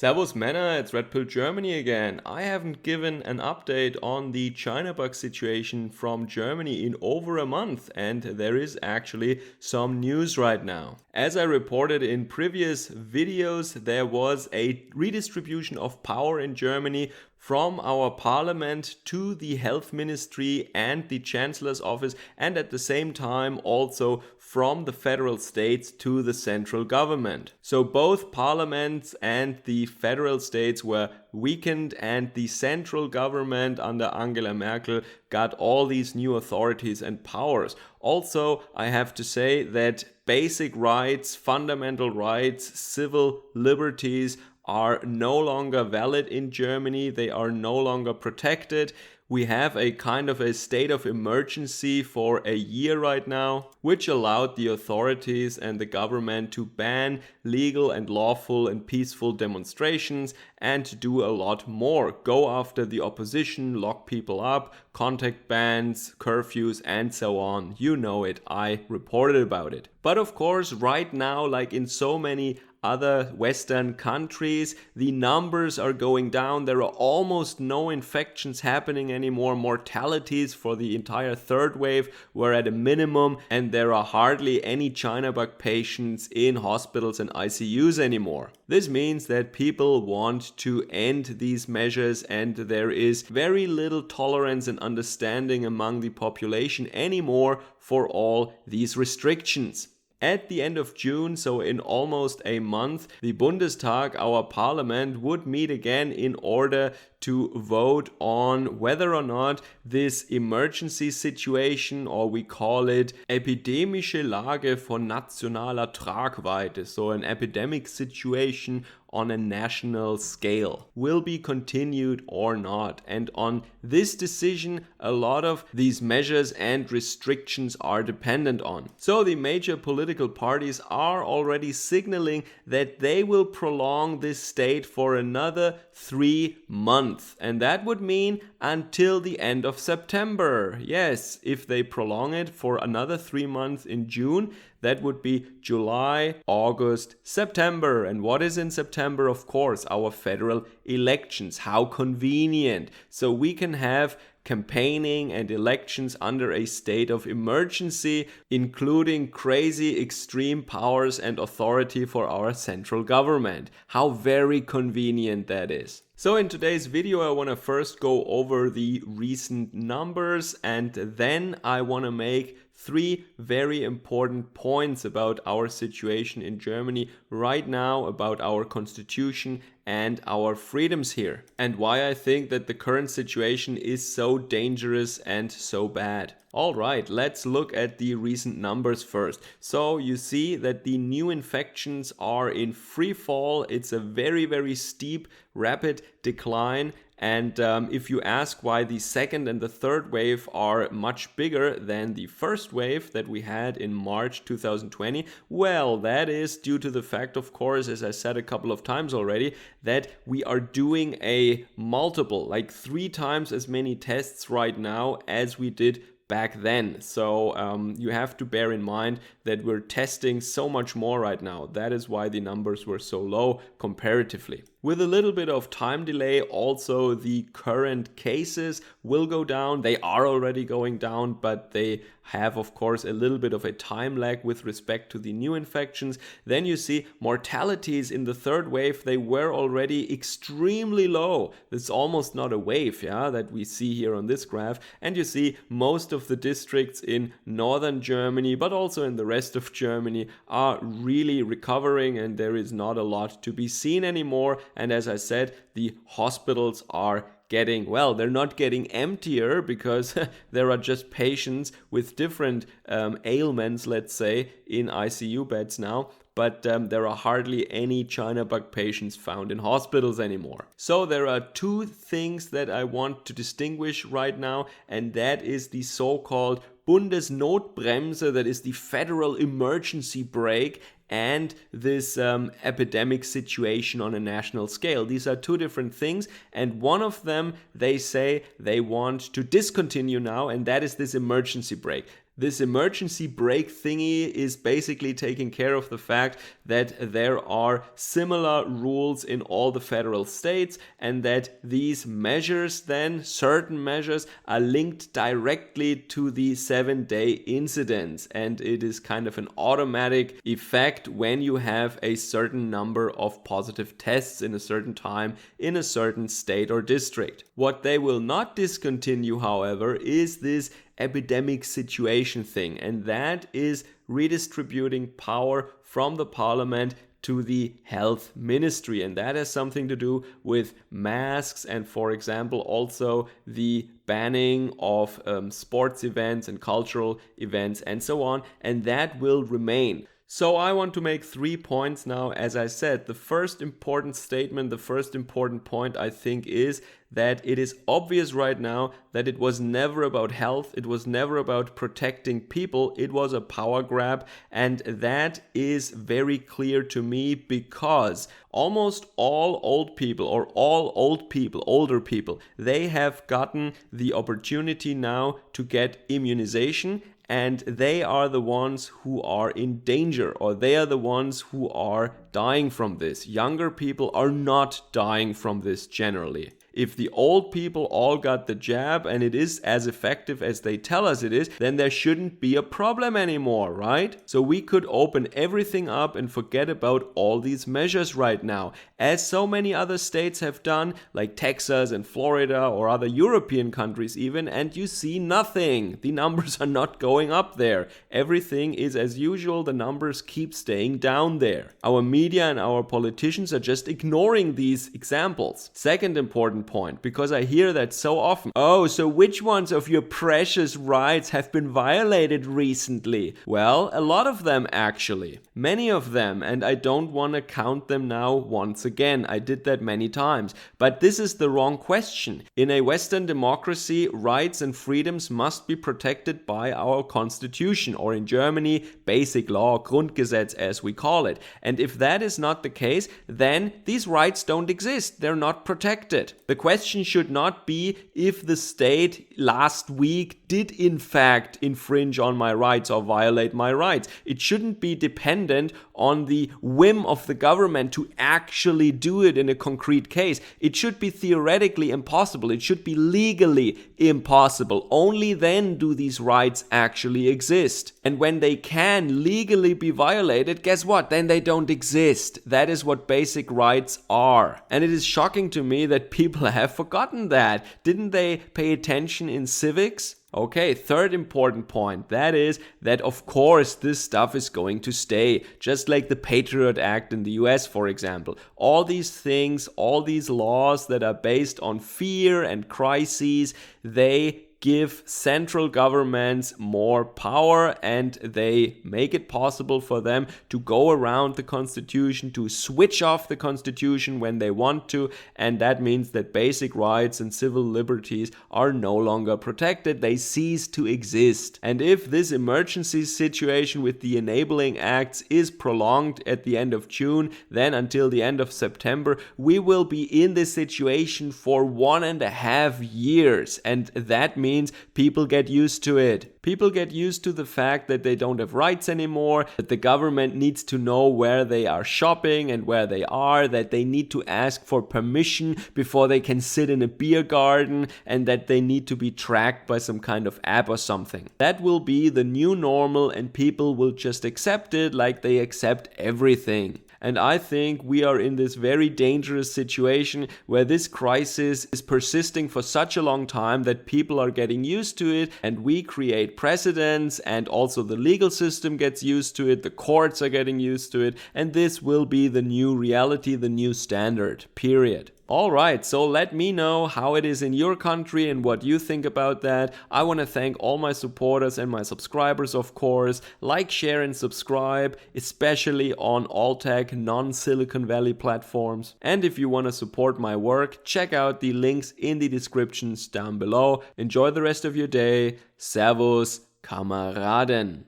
Servus Männer, it's Red Pill Germany again. I haven't given an update on the China bug situation from Germany in over a month, and there is actually some news right now. As I reported in previous videos, there was a redistribution of power in Germany from our parliament to the health ministry and the chancellor's office, and at the same time also from the federal states to the central government. So both parliaments and the federal states were weakened, and the central government under Angela Merkel got all these new authorities and powers. Also, I have to say that basic rights, fundamental rights, civil liberties are no longer valid in Germany. They are no longer protected. We have a kind of a state of emergency for a year right now, which allowed the authorities and the government to ban legal and lawful and peaceful demonstrations and to do a lot more. Go after the opposition, lock people up, contact bans, curfews, and so on. You know it, I reported about it. But of course, right now, like in so many other Western countries, the numbers are going down. There are almost no infections happening anymore. Mortalities for the entire third wave were at a minimum, and there are hardly any China bug patients in hospitals and ICUs anymore. This means that people want to end these measures, and there is very little tolerance and understanding among the population anymore for all these restrictions. At the end of June, so in almost a month, the Bundestag, our parliament, would meet again in order to vote on whether or not this emergency situation, or we call it epidemische Lage von nationaler Tragweite, so an epidemic situation on a national scale, will be continued or not. And on this decision, a lot of these measures and restrictions are dependent on. So the major political parties are already signaling that they will prolong this state for another 3 months. And that would mean until the end of September. Yes, if they prolong it for another 3 months in June, that would be July, August, September. And what is in September? Of course, our federal elections. How convenient. So we can have campaigning and elections under a state of emergency, including crazy extreme powers and authority for our central government. How very convenient that is. So in today's video, I want to first go over the recent numbers, and then I want to make 3 very important points about our situation in Germany right now, about our constitution and our freedoms here, and why I think that the current situation is so dangerous and so bad. Alright, let's look at the recent numbers first. So you see that the new infections are in free fall. It's a very, very steep, rapid decline. And if you ask why the second and the third wave are much bigger than the first wave that we had in March 2020, well, that is due to the fact, of course, as I said a couple of times already, that we are doing a multiple, like 3 times as many tests right now as we did back then. So you have to bear in mind that we're testing so much more right now. That is why the numbers were so low comparatively. With a little bit of time delay, also the current cases will go down. They are already going down, but they have, of course, a little bit of a time lag with respect to the new infections. Then you see mortalities in the third wave, they were already extremely low. It's almost not a wave, that we see here on this graph. And you see most of the districts in northern Germany, but also in the rest of Germany, are really recovering, and there is not a lot to be seen anymore. And as I said, the hospitals are getting, well, they're not getting emptier because there are just patients with different ailments, let's say, in ICU beds now. But there are hardly any China bug patients found in hospitals anymore. So there are 2 things that I want to distinguish right now, and that is the so-called Bundesnotbremse, that is the federal emergency brake, and this epidemic situation on a national scale. These are 2 different things, and one of them they say they want to discontinue now, and that is this emergency brake. This emergency brake thingy is basically taking care of the fact that there are similar rules in all the federal states, and that these measures, then certain measures, are linked directly to the 7-day incidence, and it is kind of an automatic effect when you have a certain number of positive tests in a certain time in a certain state or district. What they will not discontinue, however, is this epidemic situation thing, and that is redistributing power from the parliament to the health ministry, and that has something to do with masks and, for example, also the banning of sports events and cultural events and so on, and that will remain. So I want to make 3 points now. As I said, the first important statement, the first important point, I think, is that it is obvious right now that it was never about health, it was never about protecting people, it was a power grab, and that is very clear to me because almost all old people, or all older people, they have gotten the opportunity now to get immunization, and they are the ones who are in danger, or they are the ones who are dying from this. Younger people are not dying from this generally. If the old people all got the jab and it is as effective as they tell us it is, then there shouldn't be a problem anymore, right? So we could open everything up and forget about all these measures right now, as so many other states have done, like Texas and Florida or other European countries even, and you see nothing. The numbers are not going up there. Everything is as usual. The numbers keep staying down there. Our media and our politicians are just ignoring these examples. Second important point, because I hear that so often. Oh, so which ones of your precious rights have been violated recently? Well, a lot of them actually. Many of them, and I don't want to count them now once again. I did that many times. But this is the wrong question. In a Western democracy, rights and freedoms must be protected by our constitution, or in Germany, basic law, Grundgesetz as we call it. And if that is not the case, then these rights don't exist. They're not protected. The question should not be if the state last week did in fact infringe on my rights or violate my rights. It shouldn't be dependent on the whim of the government to actually do it in a concrete case. It should be theoretically impossible. It should be legally impossible. Only then do these rights actually exist. And when they can legally be violated, guess what? Then they don't exist. That is what basic rights are. And it is shocking to me that people have forgotten that. Didn't they pay attention in civics? Okay, third important point, that is that of course this stuff is going to stay, just like the Patriot Act in the US, for example. All these things, all these laws that are based on fear and crises, they give central governments more power, and they make it possible for them to go around the constitution, to switch off the constitution when they want to, and that means that basic rights and civil liberties are no longer protected. They cease to exist. And if this emergency situation with the enabling acts is prolonged at the end of June, then until the end of September, we will be in this situation for 1.5 years, and that means people get used to it. People get used to the fact that they don't have rights anymore, that the government needs to know where they are shopping and where they are, that they need to ask for permission before they can sit in a beer garden, and that they need to be tracked by some kind of app or something. That will be the new normal, and people will just accept it like they accept everything. And I think we are in this very dangerous situation where this crisis is persisting for such a long time that people are getting used to it, and we create precedents, and also the legal system gets used to it, the courts are getting used to it, and this will be the new reality, the new standard, period. Alright, so let me know how it is in your country and what you think about that. I want to thank all my supporters and my subscribers, of course. Like, share and subscribe, especially on all tech non-Silicon Valley platforms. And if you want to support my work, check out the links in the descriptions down below. Enjoy the rest of your day. Servus, Kameraden.